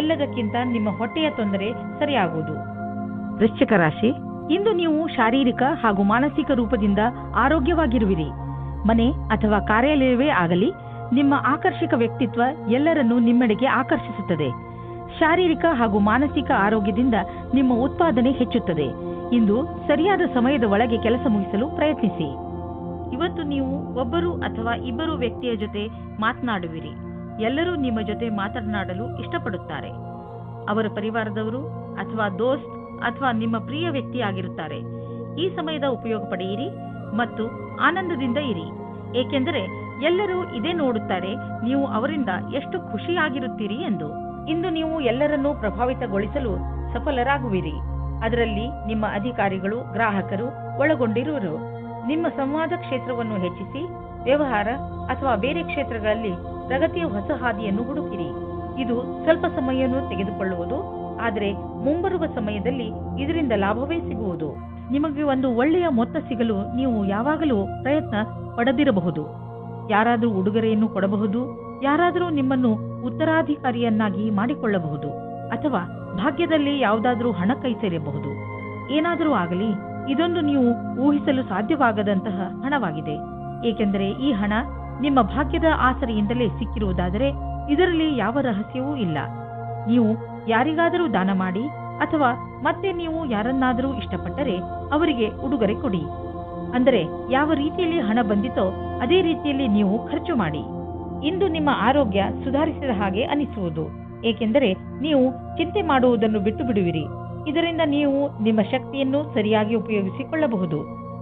ಎಲ್ಲದಕ್ಕಿಂತ ನಿಮ್ಮ ಹೊಟ್ಟೆಯ ತೊಂದರೆ ಸರಿಯಾಗುವುದು. ವೃಶ್ಚಿಕ ರಾಶಿ, ಇಂದು ನೀವು ಶಾರೀರಿಕ ಹಾಗೂ ಮಾನಸಿಕ ರೂಪದಿಂದ ಆರೋಗ್ಯವಾಗಿರುವಿರಿ. ಮನೆ ಅಥವಾ ಕಾರ್ಯಾಲಯವೇ ಆಗಲಿ, ನಿಮ್ಮ ಆಕರ್ಷಕ ವ್ಯಕ್ತಿತ್ವ ಎಲ್ಲರನ್ನೂ ನಿಮ್ಮೆಡೆಗೆ ಆಕರ್ಷಿಸುತ್ತದೆ. ಶಾರೀರಿಕ ಹಾಗೂ ಮಾನಸಿಕ ಆರೋಗ್ಯದಿಂದ ನಿಮ್ಮ ಉತ್ಪಾದನೆ ಹೆಚ್ಚುತ್ತದೆ. ಇಂದು ಸರಿಯಾದ ಸಮಯದ ಒಳಗೆ ಕೆಲಸ ಮುಗಿಸಲು ಪ್ರಯತ್ನಿಸಿ. ಇವತ್ತು ನೀವು ಒಬ್ಬರು ಅಥವಾ ಇಬ್ಬರು ವ್ಯಕ್ತಿಯ ಜೊತೆ ಮಾತನಾಡುವಿರಿ. ಎಲ್ಲರೂ ನಿಮ್ಮ ಜೊತೆ ಮಾತನಾಡಲು ಇಷ್ಟಪಡುತ್ತಾರೆ. ಅವರ ಪರಿವಾರದವರು ಅಥವಾ ದೋಸ್ತ್ ಅಥವಾ ನಿಮ್ಮ ಪ್ರಿಯ ವ್ಯಕ್ತಿಯಾಗಿರುತ್ತಾರೆ. ಈ ಸಮಯದ ಉಪಯೋಗ ಪಡೆಯಿರಿ ಮತ್ತು ಆನಂದದಿಂದ ಇರಿ. ಏಕೆಂದರೆ ಎಲ್ಲರೂ ಇದೇ ನೋಡುತ್ತಾರೆ, ನೀವು ಅವರಿಂದ ಎಷ್ಟು ಖುಷಿಯಾಗಿರುತ್ತೀರಿ ಎಂದು. ಇಂದು ನೀವು ಎಲ್ಲರನ್ನೂ ಪ್ರಭಾವಿತಗೊಳಿಸಲು ಸಫಲರಾಗುವಿರಿ. ಅದರಲ್ಲಿ ನಿಮ್ಮ ಅಧಿಕಾರಿಗಳು, ಗ್ರಾಹಕರು ಒಳಗೊಂಡಿರುವರು. ನಿಮ್ಮ ಸಂವಾದ ಕ್ಷೇತ್ರವನ್ನು ಹೆಚ್ಚಿಸಿ. ವ್ಯವಹಾರ ಅಥವಾ ಬೇರೆ ಕ್ಷೇತ್ರಗಳಲ್ಲಿ ಪ್ರಗತಿಯ ಹೊಸ ಹಾದಿಯನ್ನು ಹುಡುಕಿರಿ. ಇದು ಸ್ವಲ್ಪ ಸಮಯವನ್ನು ತೆಗೆದುಕೊಳ್ಳುವುದು, ಆದರೆ ಮುಂಬರುವ ಸಮಯದಲ್ಲಿ ಇದರಿಂದ ಲಾಭವೇ ಸಿಗುವುದು. ನಿಮಗೆ ಒಂದು ಒಳ್ಳೆಯ ಮೊತ್ತ ಸಿಗಲು ನೀವು ಯಾವಾಗಲೂ ಪ್ರಯತ್ನ ಪಡದಿರಬಹುದು. ಯಾರಾದರೂ ಉಡುಗೊರೆಯನ್ನು ಕೊಡಬಹುದು, ಯಾರಾದರೂ ನಿಮ್ಮನ್ನು ಉತ್ತರಾಧಿಕಾರಿಯನ್ನಾಗಿ ಮಾಡಿಕೊಳ್ಳಬಹುದು, ಅಥವಾ ಭಾಗ್ಯದಲ್ಲಿ ಯಾವುದಾದರೂ ಹಣ ಕೈ ಸೇರಬಹುದು. ಏನಾದರೂ ಆಗಲಿ, ಇದೊಂದು ನೀವು ಊಹಿಸಲು ಸಾಧ್ಯವಾಗದಂತಹ ಹಣವಾಗಿದೆ. ಏಕೆಂದರೆ ಈ ಹಣ ನಿಮ್ಮ ಭಾಗ್ಯದ ಆಸರೆಯಿಂದಲೇ ಸಿಕ್ಕಿರುವುದಾದರೆ ಇದರಲ್ಲಿ ಯಾವ ರಹಸ್ಯವೂ ಇಲ್ಲ. ನೀವು ಯಾರಿಗಾದರೂ ದಾನ ಮಾಡಿ ಅಥವಾ ಮತ್ತೆ ನೀವು ಯಾರನ್ನಾದರೂ ಇಷ್ಟಪಟ್ಟರೆ ಅವರಿಗೆ ಉಡುಗೊರೆ ಕೊಡಿ. ಅಂದರೆ ಯಾವ ರೀತಿಯಲ್ಲಿ ಹಣ ಬಂದಿತೋ ಅದೇ ರೀತಿಯಲ್ಲಿ ನೀವು ಖರ್ಚು ಮಾಡಿ. ಇಂದು ನಿಮ್ಮ ಆರೋಗ್ಯ ಸುಧಾರಿಸಿದ ಹಾಗೆ ಅನಿಸುವುದು. ಏಕೆಂದರೆ ನೀವು ಚಿಂತೆ ಮಾಡುವುದನ್ನು ಬಿಟ್ಟು ಬಿಡುವಿರಿ. ಇದರಿಂದ ನೀವು ನಿಮ್ಮ ಶಕ್ತಿಯನ್ನು ಸರಿಯಾಗಿ ಉಪಯೋಗಿಸಿಕೊಳ್ಳಬಹುದು.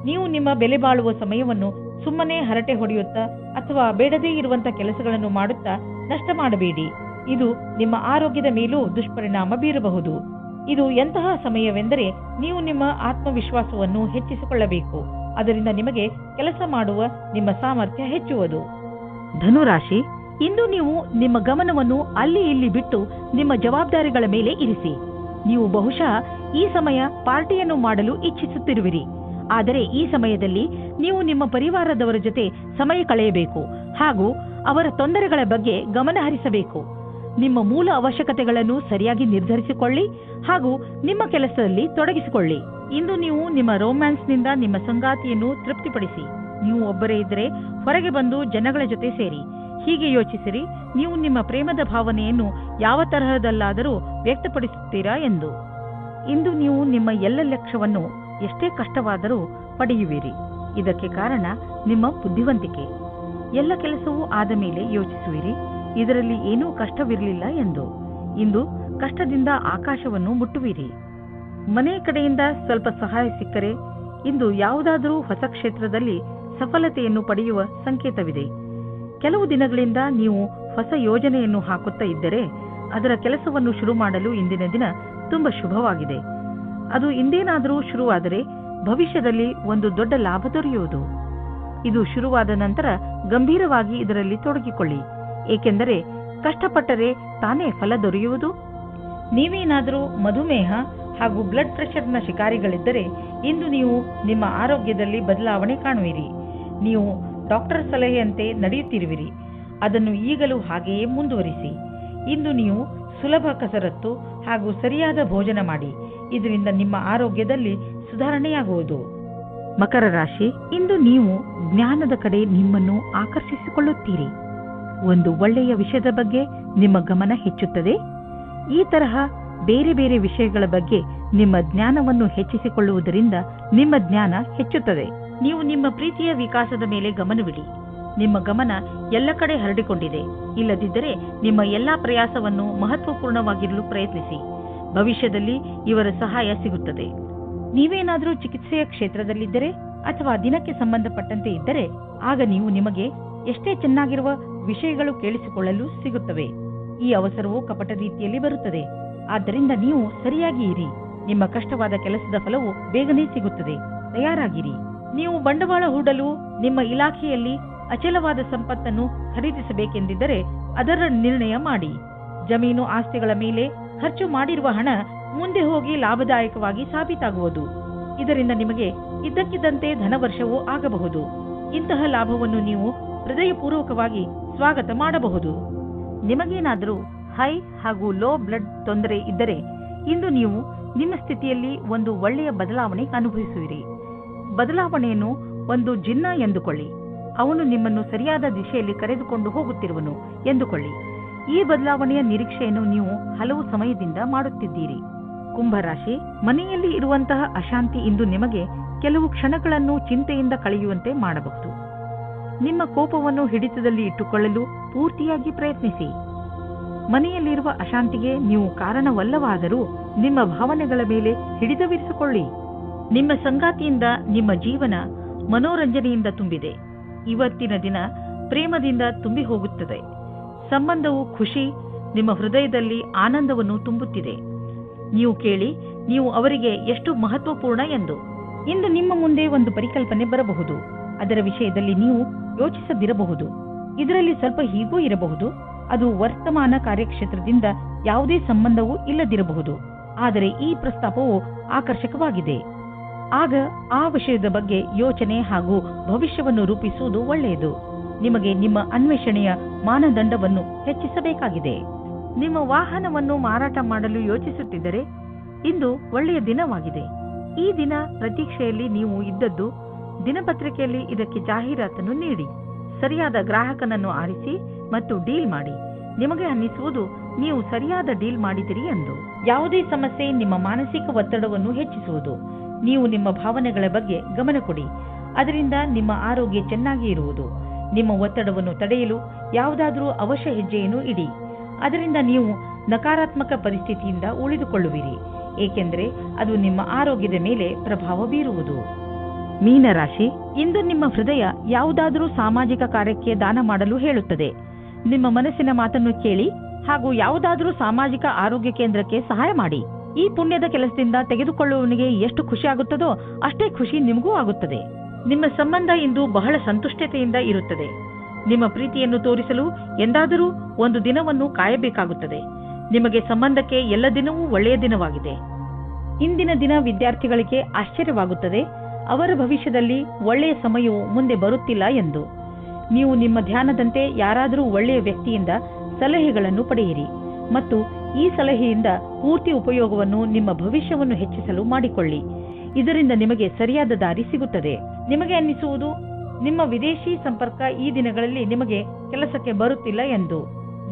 ನೀವು ನಿಮ್ಮ ಬೆಲೆ ಬಾಳುವ ಸಮಯವನ್ನು ಸುಮ್ಮನೆ ಹರಟೆ ಹೊಡೆಯುತ್ತಾ ಅಥವಾ ಬೇಡದೇ ಇರುವಂತಹ ಕೆಲಸಗಳನ್ನು ಮಾಡುತ್ತಾ ನಷ್ಟ ಮಾಡಬೇಡಿ. ಇದು ನಿಮ್ಮ ಆರೋಗ್ಯದ ಮೇಲೂ ದುಷ್ಪರಿಣಾಮ ಬೀರಬಹುದು. ಇದು ಎಂತಹ ಸಮಯವೆಂದರೆ ನೀವು ನಿಮ್ಮ ಆತ್ಮವಿಶ್ವಾಸವನ್ನು ಹೆಚ್ಚಿಸಿಕೊಳ್ಳಬೇಕು. ಅದರಿಂದ ನಿಮಗೆ ಕೆಲಸ ಮಾಡುವ ನಿಮ್ಮ ಸಾಮರ್ಥ್ಯ ಹೆಚ್ಚುವುದು. ಧನುರಾಶಿ, ಇಂದು ನೀವು ನಿಮ್ಮ ಗಮನವನ್ನು ಅಲ್ಲಿ ಇಲ್ಲಿ ಬಿಟ್ಟು ನಿಮ್ಮ ಜವಾಬ್ದಾರಿಗಳ ಮೇಲೆ ಇರಿಸಿ. ನೀವು ಬಹುಶಃ ಈ ಸಮಯ ಪಾರ್ಟಿಯನ್ನು ಮಾಡಲು ಇಚ್ಛಿಸುತ್ತಿರುವಿರಿ. ಆದರೆ ಈ ಸಮಯದಲ್ಲಿ ನೀವು ನಿಮ್ಮ ಪರಿವಾರದವರ ಜೊತೆ ಸಮಯ ಕಳೆಯಬೇಕು ಹಾಗೂ ಅವರ ತೊಂದರೆಗಳ ಬಗ್ಗೆ ಗಮನ ಹರಿಸಬೇಕು. ನಿಮ್ಮ ಮೂಲ ಅವಶ್ಯಕತೆಗಳನ್ನು ಸರಿಯಾಗಿ ನಿರ್ಧರಿಸಿಕೊಳ್ಳಿ ಹಾಗೂ ನಿಮ್ಮ ಕೆಲಸದಲ್ಲಿ ತೊಡಗಿಸಿಕೊಳ್ಳಿ. ಇಂದು ನೀವು ನಿಮ್ಮ ರೋಮ್ಯಾನ್ಸ್ನಿಂದ ನಿಮ್ಮ ಸಂಗಾತಿಯನ್ನು ತೃಪ್ತಿಪಡಿಸಿ. ನೀವು ಒಬ್ಬರೇ ಇದ್ದರೆ ಹೊರಗೆ ಬಂದು ಜನಗಳ ಜೊತೆ ಸೇರಿ. ಹೀಗೆ ಯೋಚಿಸಿರಿ, ನೀವು ನಿಮ್ಮ ಪ್ರೇಮದ ಭಾವನೆಯನ್ನು ಯಾವ ತರಹದಲ್ಲಾದರೂ ವ್ಯಕ್ತಪಡಿಸುತ್ತೀರಾ ಎಂದು. ಇಂದು ನೀವು ನಿಮ್ಮ ಎಲ್ಲ ಲಕ್ಷ್ಯವನ್ನು ಎಷ್ಟೇ ಕಷ್ಟವಾದರೂ ಪಡೆಯುವಿರಿ. ಇದಕ್ಕೆ ಕಾರಣ ನಿಮ್ಮ ಬುದ್ಧಿವಂತಿಕೆ. ಎಲ್ಲ ಕೆಲಸವೂ ಆದ ಮೇಲೆ ಯೋಚಿಸುವಿರಿ, ಇದರಲ್ಲಿ ಏನೂ ಕಷ್ಟವಿರಲಿಲ್ಲ ಎಂದು. ಇಂದು ಕಷ್ಟದಿಂದ ಆಕಾಶವನ್ನು ಮುಟ್ಟುವಿರಿ. ಮನೆ ಕಡೆಯಿಂದ ಸ್ವಲ್ಪ ಸಹಾಯ ಸಿಕ್ಕರೆ ಇಂದು ಯಾವುದಾದರೂ ಹೊಸ ಕ್ಷೇತ್ರದಲ್ಲಿ ಸಫಲತೆಯನ್ನು ಪಡೆಯುವ ಸಂಕೇತವಿದೆ. ಕೆಲವು ದಿನಗಳಿಂದ ನೀವು ಹೊಸ ಯೋಜನೆಯನ್ನು ಹಾಕುತ್ತಾ ಇದ್ದರೆ ಅದರ ಕೆಲಸವನ್ನು ಶುರು ಮಾಡಲು ಇಂದಿನ ದಿನ ತುಂಬಾ ಶುಭವಾಗಿದೆ. ಅದು ಇಂದೇನಾದರೂ ಶುರುವಾದರೆ ಭವಿಷ್ಯದಲ್ಲಿ ಒಂದು ದೊಡ್ಡ ಲಾಭ ದೊರೆಯುವುದು. ಇದು ಶುರುವಾದ ನಂತರ ಗಂಭೀರವಾಗಿ ಇದರಲ್ಲಿ ತೊಡಗಿಕೊಳ್ಳಿ. ಏಕೆಂದರೆ ಕಷ್ಟಪಟ್ಟರೆ ತಾನೇ ಫಲ ದೊರೆಯುವುದು. ನೀವೇನಾದರೂ ಮಧುಮೇಹ ಹಾಗೂ ಬ್ಲಡ್ ಪ್ರೆಷರ್ನ ಶಿಕಾರಿಗಳಿದ್ದರೆ ಇಂದು ನೀವು ನಿಮ್ಮ ಆರೋಗ್ಯದಲ್ಲಿ ಬದಲಾವಣೆ ಕಾಣುವಿರಿ. ನೀವು ಡಾಕ್ಟರ್ ಸಲಹೆಯಂತೆ ನಡೆಯುತ್ತಿರುವಿರಿ. ಅದನ್ನು ಈಗಲೂ ಹಾಗೆಯೇ ಮುಂದುವರಿಸಿ. ಇಂದು ನೀವು ಸುಲಭ ಕಸರತ್ತು ಹಾಗೂ ಸರಿಯಾದ ಭೋಜನ ಮಾಡಿ. ಇದರಿಂದ ನಿಮ್ಮ ಆರೋಗ್ಯದಲ್ಲಿ ಸುಧಾರಣೆಯಾಗುವುದು. ಮಕರ ರಾಶಿ, ಇಂದು ನೀವು ಜ್ಞಾನದ ಕಡೆ ನಿಮ್ಮನ್ನು ಆಕರ್ಷಿಸಿಕೊಳ್ಳುತ್ತೀರಿ. ಒಂದು ಒಳ್ಳೆಯ ವಿಷಯದ ಬಗ್ಗೆ ನಿಮ್ಮ ಗಮನ ಹೆಚ್ಚುತ್ತದೆ. ಈ ತರಹ ಬೇರೆ ಬೇರೆ ವಿಷಯಗಳ ಬಗ್ಗೆ ನಿಮ್ಮ ಜ್ಞಾನವನ್ನು ಹೆಚ್ಚಿಸಿಕೊಳ್ಳುವುದರಿಂದ ನಿಮ್ಮ ಜ್ಞಾನ ಹೆಚ್ಚುತ್ತದೆ. ನೀವು ನಿಮ್ಮ ಪ್ರೀತಿಯ ವಿಕಾಸದ ಮೇಲೆ ಗಮನವಿಡಿ. ನಿಮ್ಮ ಗಮನ ಎಲ್ಲ ಕಡೆ ಹರಡಿಕೊಂಡಿದೆ. ಇಲ್ಲದಿದ್ದರೆ ನಿಮ್ಮ ಎಲ್ಲಾ ಪ್ರಯಾಸವನ್ನು ಮಹತ್ವಪೂರ್ಣವಾಗಿರಲು ಪ್ರಯತ್ನಿಸಿ. ಭವಿಷ್ಯದಲ್ಲಿ ಇವರ ಸಹಾಯ ಸಿಗುತ್ತದೆ. ನೀವೇನಾದರೂ ಚಿಕಿತ್ಸೆಯ ಕ್ಷೇತ್ರದಲ್ಲಿದ್ದರೆ ಅಥವಾ ದಿನಕ್ಕೆ ಸಂಬಂಧಪಟ್ಟಂತೆ ಇದ್ದರೆ ಆಗ ನೀವು ನಿಮಗೆ ಎಷ್ಟೇ ಚೆನ್ನಾಗಿರುವ ವಿಷಯಗಳು ಕೇಳಿಸಿಕೊಳ್ಳಲು ಸಿಗುತ್ತವೆ. ಈ ಅವಸರವು ಕಪಟ ರೀತಿಯಲ್ಲಿ ಬರುತ್ತದೆ. ಆದ್ದರಿಂದ ನೀವು ಸರಿಯಾಗಿ ಇರಿ. ನಿಮ್ಮ ಕಷ್ಟವಾದ ಕೆಲಸದ ಫಲವು ಬೇಗನೆ ಸಿಗುತ್ತದೆ. ತಯಾರಾಗಿರಿ. ನೀವು ಬಂಡವಾಳ ಹೂಡಲು ನಿಮ್ಮ ಇಲಾಖೆಯಲ್ಲಿ ಅಚಲವಾದ ಸಂಪತ್ತನ್ನು ಖರೀದಿಸಬೇಕೆಂದಿದ್ದರೆ ಅದರ ನಿರ್ಣಯ ಮಾಡಿ. ಜಮೀನು ಆಸ್ತಿಗಳ ಮೇಲೆ ಖರ್ಚು ಮಾಡಿರುವ ಹಣ ಮುಂದೆ ಹೋಗಿ ಲಾಭದಾಯಕವಾಗಿ ಸಾಬೀತಾಗುವುದು. ಇದರಿಂದ ನಿಮಗೆ ಇದ್ದಕ್ಕಿದ್ದಂತೆ ಧನವರ್ಷವೂ ಆಗಬಹುದು. ಇಂತಹ ಲಾಭವನ್ನು ನೀವು ಹೃದಯಪೂರ್ವಕವಾಗಿ ಸ್ವಾಗತ ಮಾಡಬಹುದು. ನಿಮಗೇನಾದರೂ ಹೈ ಹಾಗೂ ಲೋ ಬ್ಲಡ್ ತೊಂದರೆ ಇದ್ದರೆ ಇಂದು ನೀವು ನಿಮ್ಮ ಸ್ಥಿತಿಯಲ್ಲಿ ಒಂದು ಒಳ್ಳೆಯ ಬದಲಾವಣೆ ಅನುಭವಿಸುವಿರಿ. ಬದಲಾವಣೆಯನ್ನು ಒಂದು ಜಿನ್ನ ಎಂದುಕೊಳ್ಳಿ. ಅವನು ನಿಮ್ಮನ್ನು ಸರಿಯಾದ ದಿಶೆಯಲ್ಲಿ ಕರೆದುಕೊಂಡು ಹೋಗುತ್ತಿರುವನು ಎಂದುಕೊಳ್ಳಿ. ಈ ಬದಲಾವಣೆಯ ನಿರೀಕ್ಷೆಯನ್ನು ನೀವು ಹಲವು ಸಮಯದಿಂದ ಮಾಡುತ್ತಿದ್ದೀರಿ. ಕುಂಭರಾಶಿ, ಮನೆಯಲ್ಲಿ ಇರುವಂತಹ ಅಶಾಂತಿ ಇಂದು ನಿಮಗೆ ಕೆಲವು ಕ್ಷಣಗಳನ್ನು ಚಿಂತೆಯಿಂದ ಕಳೆಯುವಂತೆ ಮಾಡಬಹುದು. ನಿಮ್ಮ ಕೋಪವನ್ನು ಹಿಡಿತದಲ್ಲಿ ಇಟ್ಟುಕೊಳ್ಳಲು ಪೂರ್ತಿಯಾಗಿ ಪ್ರಯತ್ನಿಸಿ. ಮನೆಯಲ್ಲಿರುವ ಅಶಾಂತಿಗೆ ನೀವು ಕಾರಣವಲ್ಲವಾದರೂ ನಿಮ್ಮ ಭಾವನೆಗಳ ಮೇಲೆ ಹಿಡಿತವಿರಿಸಿಕೊಳ್ಳಿ. ನಿಮ್ಮ ಸಂಗಾತಿಯಿಂದ ನಿಮ್ಮ ಜೀವನ ಮನೋರಂಜನೆಯಿಂದ ತುಂಬಿದೆ. ಇವತ್ತಿನ ದಿನ ಪ್ರೇಮದಿಂದ ತುಂಬಿ ಹೋಗುತ್ತದೆ. ಸಂಬಂಧವು ಖುಷಿ, ನಿಮ್ಮ ಹೃದಯದಲ್ಲಿ ಆನಂದವನ್ನು ತುಂಬುತ್ತಿದೆ. ನೀವು ಕೇಳಿ, ನೀವು ಅವರಿಗೆ ಎಷ್ಟು ಮಹತ್ವಪೂರ್ಣ ಎಂದು. ಇಂದು ನಿಮ್ಮ ಮುಂದೆ ಒಂದು ಪರಿಕಲ್ಪನೆ ಬರಬಹುದು. ಅದರ ವಿಷಯದಲ್ಲಿ ನೀವು ಯೋಚಿಸದಿರಬಹುದು. ಇದರಲ್ಲಿ ಸ್ವಲ್ಪ ಹೀಗೂ ಇರಬಹುದು. ಅದು ವರ್ತಮಾನ ಕಾರ್ಯಕ್ಷೇತ್ರದಿಂದ ಯಾವುದೇ ಸಂಬಂಧವೂ ಇಲ್ಲದಿರಬಹುದು. ಆದರೆ ಈ ಪ್ರಸ್ತಾಪವು ಆಕರ್ಷಕವಾಗಿದೆ. ಆಗ ಆ ವಿಷಯದ ಬಗ್ಗೆ ಯೋಚನೆ ಹಾಗೂ ಭವಿಷ್ಯವನ್ನು ರೂಪಿಸುವುದು ಒಳ್ಳೆಯದು. ನಿಮಗೆ ನಿಮ್ಮ ಅನ್ವೇಷಣೆಯ ಮಾನದಂಡವನ್ನು ಹೆಚ್ಚಿಸಬೇಕಾಗಿದೆ. ನಿಮ್ಮ ವಾಹನವನ್ನು ಮಾರಾಟ ಮಾಡಲು ಯೋಚಿಸುತ್ತಿದ್ದರೆ ಇಂದು ಒಳ್ಳೆಯ ದಿನವಾಗಿದೆ. ಈ ದಿನ ಪ್ರತೀಕ್ಷೆಯಲ್ಲಿ ನೀವು ಇದ್ದದ್ದು ದಿನಪತ್ರಿಕೆಯಲ್ಲಿ ಇದಕ್ಕೆ ಜಾಹೀರಾತನ್ನು ನೀಡಿ. ಸರಿಯಾದ ಗ್ರಾಹಕನನ್ನು ಆರಿಸಿ ಮತ್ತು ಡೀಲ್ ಮಾಡಿ. ನಿಮಗೆ ಅನ್ನಿಸುವುದು ನೀವು ಸರಿಯಾದ ಡೀಲ್ ಮಾಡಿದಿರಿ ಎಂದು. ಯಾವುದೇ ಸಮಸ್ಯೆ ನಿಮ್ಮ ಮಾನಸಿಕ ಒತ್ತಡವನ್ನು ಹೆಚ್ಚಿಸುವುದು. ನೀವು ನಿಮ್ಮ ಭಾವನೆಗಳ ಬಗ್ಗೆ ಗಮನ ಕೊಡಿ. ಅದರಿಂದ ನಿಮ್ಮ ಆರೋಗ್ಯ ಚೆನ್ನಾಗಿ ಇರುವುದು. ನಿಮ್ಮ ಒತ್ತಡವನ್ನು ತಡೆಯಲು ಯಾವುದಾದರೂ ಅವಶ್ಯ ಹೆಜ್ಜೆಯನ್ನು ಇಡಿ. ಅದರಿಂದ ನೀವು ನಕಾರಾತ್ಮಕ ಪರಿಸ್ಥಿತಿಯಿಂದ ಉಳಿದುಕೊಳ್ಳುವಿರಿ, ಏಕೆಂದರೆ ಅದು ನಿಮ್ಮ ಆರೋಗ್ಯದ ಮೇಲೆ ಪ್ರಭಾವ ಬೀರುವುದು. ಮೀನರಾಶಿ, ಇಂದು ನಿಮ್ಮ ಹೃದಯ ಯಾವುದಾದರೂ ಸಾಮಾಜಿಕ ಕಾರ್ಯಕ್ಕೆ ದಾನ ಮಾಡಲು ಹೇಳುತ್ತದೆ. ನಿಮ್ಮ ಮನಸ್ಸಿನ ಮಾತನ್ನು ಕೇಳಿ ಹಾಗೂ ಯಾವುದಾದರೂ ಸಾಮಾಜಿಕ ಆರೋಗ್ಯ ಕೇಂದ್ರಕ್ಕೆ ಸಹಾಯ ಮಾಡಿ. ಈ ಪುಣ್ಯದ ಕೆಲಸದಿಂದ ತೆಗೆದುಕೊಳ್ಳುವವನಿಗೆ ಎಷ್ಟು ಖುಷಿ ಆಗುತ್ತದೋ ಅಷ್ಟೇ ಖುಷಿ ನಿಮಗೂ ಆಗುತ್ತದೆ. ನಿಮ್ಮ ಸಂಬಂಧ ಇಂದು ಬಹಳ ಸಂತುಷ್ಟತೆಯಿಂದ ಇರುತ್ತದೆ. ನಿಮ್ಮ ಪ್ರೀತಿಯನ್ನು ತೋರಿಸಲು ಎಂದಾದರೂ ಒಂದು ದಿನವನ್ನು ಕಾಯಬೇಕಾಗುತ್ತದೆ. ನಿಮಗೆ ಸಂಬಂಧಕ್ಕೆ ಎಲ್ಲ ದಿನವೂ ಒಳ್ಳೆಯ ದಿನವಾಗಿದೆ. ಇಂದಿನ ದಿನ ವಿದ್ಯಾರ್ಥಿಗಳಿಗೆ ಆಶ್ಚರ್ಯವಾಗುತ್ತದೆ. ಅವರ ಭವಿಷ್ಯದಲ್ಲಿ ಒಳ್ಳೆಯ ಸಮಯವು ಮುಂದೆ ಬರುತ್ತಿಲ್ಲ ಎಂದು. ನೀವು ನಿಮ್ಮ ಧ್ಯಾನದಂತೆ ಯಾರಾದರೂ ಒಳ್ಳೆಯ ವ್ಯಕ್ತಿಯಿಂದ ಸಲಹೆಗಳನ್ನು ಪಡೆಯಿರಿ ಮತ್ತು ಈ ಸಲಹೆಯಿಂದ ಪೂರ್ತಿ ಉಪಯೋಗವನ್ನು ನಿಮ್ಮ ಭವಿಷ್ಯವನ್ನು ಹೆಚ್ಚಿಸಲು ಮಾಡಿಕೊಳ್ಳಿ. ಇದರಿಂದ ನಿಮಗೆ ಸರಿಯಾದ ದಾರಿ ಸಿಗುತ್ತದೆ. ನಿಮಗೆ ಅನ್ನಿಸುವುದು ನಿಮ್ಮ ವಿದೇಶಿ ಸಂಪರ್ಕ ಈ ದಿನಗಳಲ್ಲಿ ನಿಮಗೆ ಕೆಲಸಕ್ಕೆ ಬರುತ್ತಿಲ್ಲ ಎಂದು.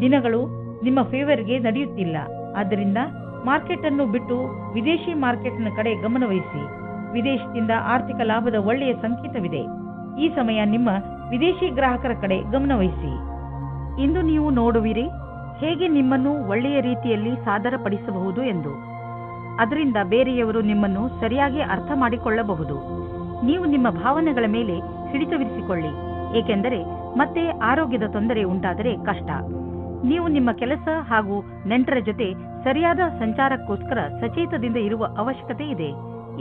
ದಿನಗಳು ನಿಮ್ಮ ಫೇವರ್ಗೆ ನಡೆಯುತ್ತಿಲ್ಲ. ಆದ್ದರಿಂದ ಮಾರ್ಕೆಟ್ ಅನ್ನು ಬಿಟ್ಟು ವಿದೇಶಿ ಮಾರ್ಕೆಟ್ನ ಕಡೆ ಗಮನವಹಿಸಿ. ವಿದೇಶದಿಂದ ಆರ್ಥಿಕ ಲಾಭದ ಒಳ್ಳೆಯ ಸಂಕೇತವಿದೆ. ಈ ಸಮಯ ನಿಮ್ಮ ವಿದೇಶಿ ಗ್ರಾಹಕರ ಕಡೆ ಗಮನವಹಿಸಿ. ಇಂದು ನೀವು ನೋಡುವಿರಿ ಹೇಗೆ ನಿಮ್ಮನ್ನು ಒಳ್ಳೆಯ ರೀತಿಯಲ್ಲಿ ಸಾದರಪಡಿಸಬಹುದು ಎಂದು. ಅದರಿಂದ ಬೇರೆಯವರು ನಿಮ್ಮನ್ನು ಸರಿಯಾಗಿ ಅರ್ಥ ಮಾಡಿಕೊಳ್ಳಬಹುದು. ನೀವು ನಿಮ್ಮ ಭಾವನೆಗಳ ಮೇಲೆ ಹಿಡಿತವಿರಿಸಿಕೊಳ್ಳಿ, ಏಕೆಂದರೆ ಮತ್ತೆ ಆರೋಗ್ಯದ ತೊಂದರೆ ಉಂಟಾದರೆ ಕಷ್ಟ. ನೀವು ನಿಮ್ಮ ಕೆಲಸ ಹಾಗೂ ನೆಂಟರ ಜೊತೆ ಸರಿಯಾದ ಸಂಚಾರಕ್ಕೋಸ್ಕರ ಸಚೇತದಿಂದ ಇರುವ ಅವಶ್ಯಕತೆ ಇದೆ.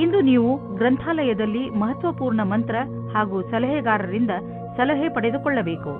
ಇಂದು ನೀವು ಗ್ರಂಥಾಲಯದಲ್ಲಿ ಮಹತ್ವಪೂರ್ಣ ಮಂತ್ರ ಹಾಗೂ ಸಲಹೆಗಾರರಿಂದ ಸಲಹೆ ಪಡೆದುಕೊಳ್ಳಬೇಕು.